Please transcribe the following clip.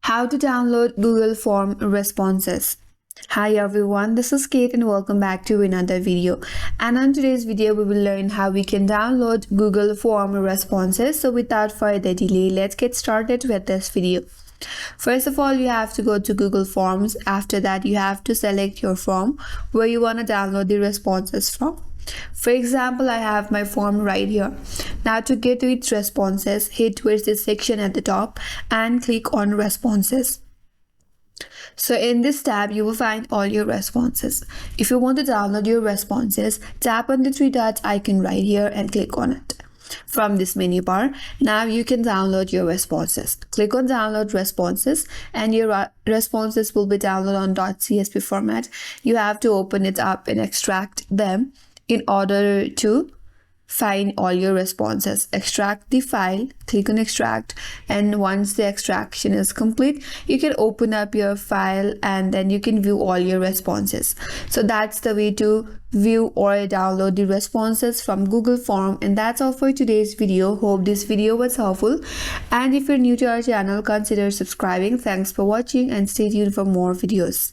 How to download Google Form responses. Hi everyone, this is Kate and welcome back to another video. And on today's video, we will learn how we can download Google Form responses. So without further delay, let's get started with this video. First of all, you have to go to Google Forms. After that, you have to select your form where you want to download the responses from. For example, I have my form right here. Now to get to its responses, hit towards this section at the top and click on responses. So in this tab, you will find all your responses. If you want to download your responses, tap on the three dots icon right here and click on it. From this menu bar, now you can download your responses. Click on download responses and your responses will be downloaded on .csv format. You have to open it up and extract them in order to find all your responses. Extract the file, click on extract, and once the extraction is complete, you can open up your file and then you can view all your responses. So that's the way to view or download the responses from Google Form. And that's all for today's video. Hope this video was helpful, and if you're new to our channel, consider subscribing. Thanks for watching and stay tuned for more videos.